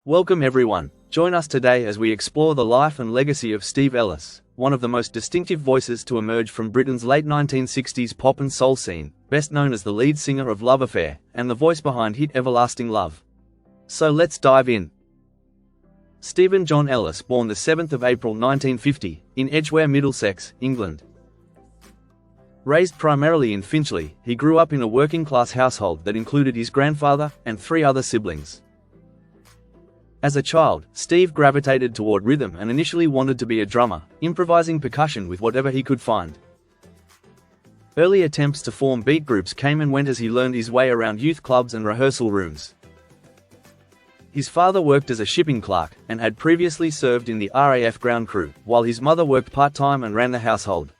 Welcome everyone. Join us today as we explore the life and legacy of Steve Ellis, one of the most distinctive voices to emerge from Britain's late 1960s pop and soul scene, best known as the lead singer of Love Affair, and the voice behind hit Everlasting Love. So let's dive in. Stephen John Ellis, born the 7th of April 1950, in Edgware, Middlesex, England. Raised primarily in Finchley, he grew up in a working-class household that included his grandfather and 3 other siblings. As a child, Steve gravitated toward rhythm and initially wanted to be a drummer, improvising percussion with whatever he could find. Early attempts to form beat groups came and went as he learned his way around youth clubs and rehearsal rooms. His father worked as a shipping clerk, and had previously served in the RAF ground crew, while his mother worked part-time and ran the household.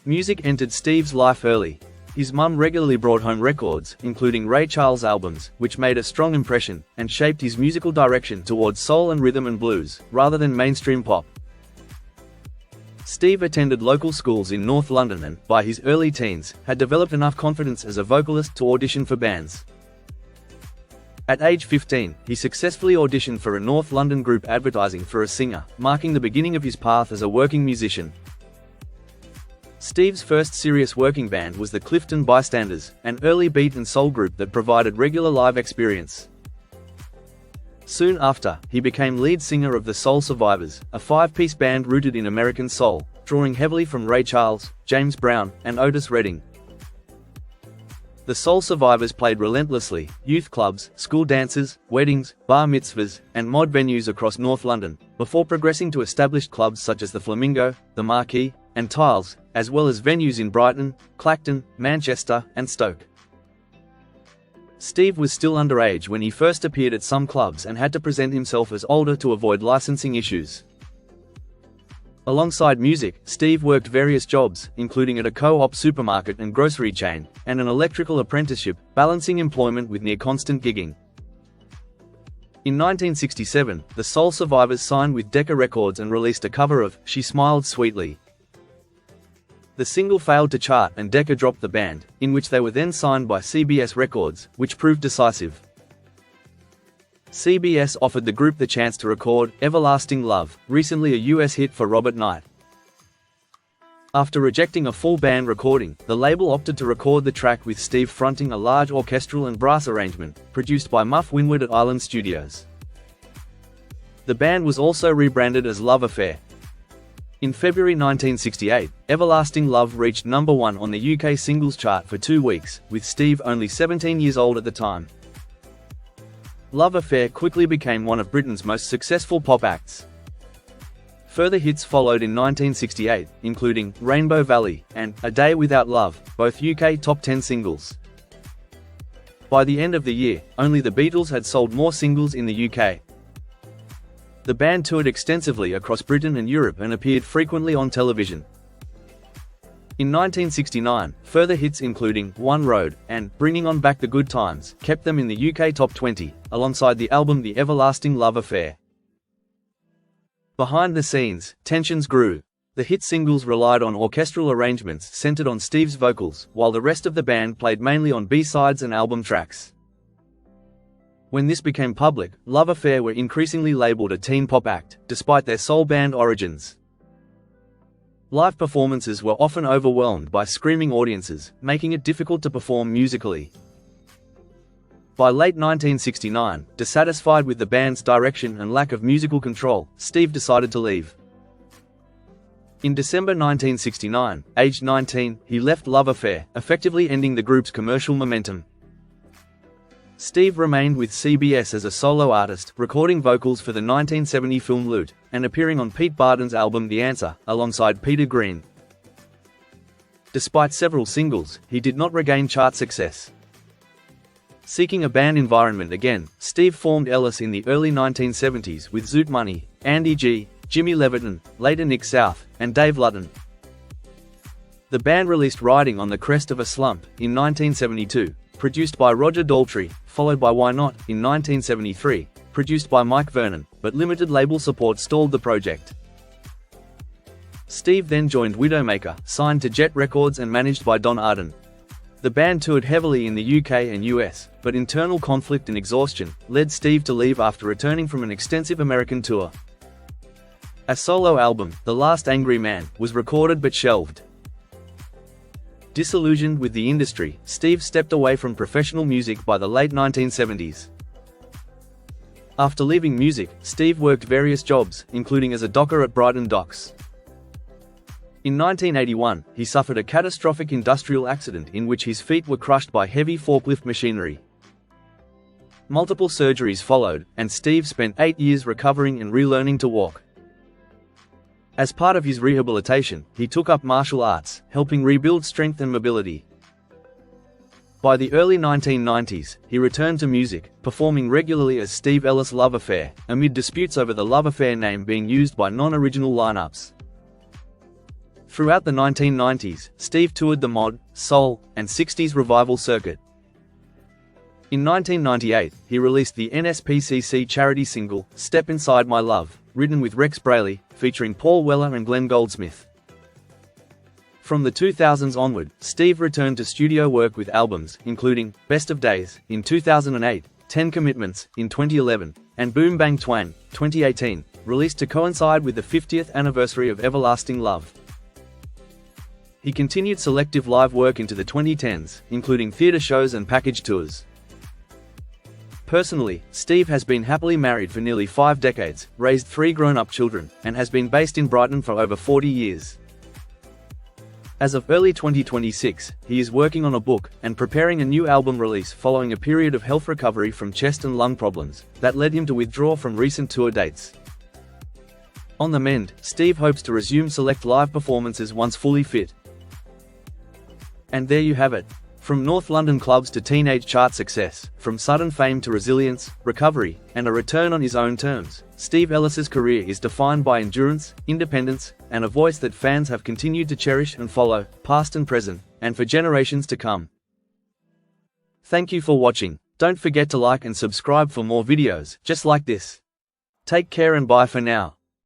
Music entered Steve's life early. His mum regularly brought home records, including Ray Charles albums, which made a strong impression, and shaped his musical direction towards soul and rhythm and blues, rather than mainstream pop. Steve attended local schools in North London and, by his early teens, had developed enough confidence as a vocalist to audition for bands. At age 15, he successfully auditioned for a North London group advertising for a singer, marking the beginning of his path as a working musician. Steve's first serious working band was the Clifton Bystanders, an early beat and soul group that provided regular live experience. Soon after, he became lead singer of the Soul Survivors, a 5-piece band rooted in American soul, drawing heavily from Ray Charles, James Brown, and Otis Redding. The Soul Survivors played relentlessly, youth clubs, school dances, weddings, bar mitzvahs, and mod venues across North London, before progressing to established clubs such as the Flamingo, the Marquee, and Tiles, as well as venues in Brighton, Clacton, Manchester, and Stoke. Steve was still underage when he first appeared at some clubs and had to present himself as older to avoid licensing issues. Alongside music, Steve worked various jobs, including at a co-op supermarket and grocery chain, and an electrical apprenticeship, balancing employment with near-constant gigging. In 1967, the Soul Survivors signed with Decca Records and released a cover of "She Smiled Sweetly." The single failed to chart and Decca dropped the band, in which they were then signed by CBS Records, which proved decisive. CBS offered the group the chance to record "Everlasting Love," recently a US hit for Robert Knight. After rejecting a full band recording, the label opted to record the track with Steve fronting a large orchestral and brass arrangement, produced by Muff Winwood at Island Studios. The band was also rebranded as Love Affair. In February 1968, Everlasting Love reached number 1 on the UK singles chart for 2 weeks, with Steve only 17 years old at the time. Love Affair quickly became one of Britain's most successful pop acts. Further hits followed in 1968, including Rainbow Valley and A Day Without Love, both UK top 10 singles. By the end of the year, only the Beatles had sold more singles in the UK. The band toured extensively across Britain and Europe and appeared frequently on television. In 1969, further hits including One Road and Bringing On Back the Good Times kept them in the UK top 20, alongside the album The Everlasting Love Affair. Behind the scenes, tensions grew. The hit singles relied on orchestral arrangements centered on Steve's vocals, while the rest of the band played mainly on B-sides and album tracks. When this became public, Love Affair were increasingly labeled a teen pop act, despite their soul band origins. Live performances were often overwhelmed by screaming audiences, making it difficult to perform musically. By late 1969, dissatisfied with the band's direction and lack of musical control, Steve decided to leave. In December 1969, aged 19, he left Love Affair, effectively ending the group's commercial momentum. Steve remained with CBS as a solo artist, recording vocals for the 1970 film Loot, and appearing on Pete Barton's album The Answer, alongside Peter Green. Despite several singles, he did not regain chart success. Seeking a band environment again, Steve formed Ellis in the early 1970s with Zoot Money, Andy G., Jimmy Leviton, later Nick South, and Dave Lutton. The band released Riding on the Crest of a Slump in 1972, produced by Roger Daltrey, followed by Why Not in 1973, produced by Mike Vernon, but limited label support stalled the project. Steve then joined Widowmaker, signed to Jet Records and managed by Don Arden. The band toured heavily in the UK and US, but internal conflict and exhaustion led Steve to leave after returning from an extensive American tour. A solo album, The Last Angry Man, was recorded but shelved. Disillusioned with the industry, Steve stepped away from professional music by the late 1970s. After leaving music, Steve worked various jobs, including as a docker at Brighton Docks. In 1981, he suffered a catastrophic industrial accident in which his feet were crushed by heavy forklift machinery. Multiple surgeries followed, and Steve spent 8 years recovering and relearning to walk. As part of his rehabilitation, he took up martial arts, helping rebuild strength and mobility. By the early 1990s, he returned to music, performing regularly as Steve Ellis Love Affair, amid disputes over the Love Affair name being used by non-original lineups. Throughout the 1990s, Steve toured the mod, soul, and 60s revival circuit. In 1998, he released the NSPCC charity single, Step Inside My Love, written with Rex Braley, featuring Paul Weller and Glenn Goldsmith. From the 2000s onward, Steve returned to studio work with albums, including Best of Days, in 2008, 10 Commitments, in 2011, and Boom Bang Twang, 2018, released to coincide with the 50th anniversary of Everlasting Love. He continued selective live work into the 2010s, including theater shows and package tours. Personally, Steve has been happily married for nearly 5 decades, raised 3 grown-up children, and has been based in Brighton for over 40 years. As of early 2026, he is working on a book and preparing a new album release following a period of health recovery from chest and lung problems that led him to withdraw from recent tour dates. On the mend, Steve hopes to resume select live performances once fully fit. And there you have it. From North London clubs to teenage chart success, from sudden fame to resilience, recovery, and a return on his own terms, Steve Ellis's career is defined by endurance, independence, and a voice that fans have continued to cherish and follow, past and present, and for generations to come. Thank you for watching. Don't forget to like and subscribe for more videos just like this. Take care and bye for now.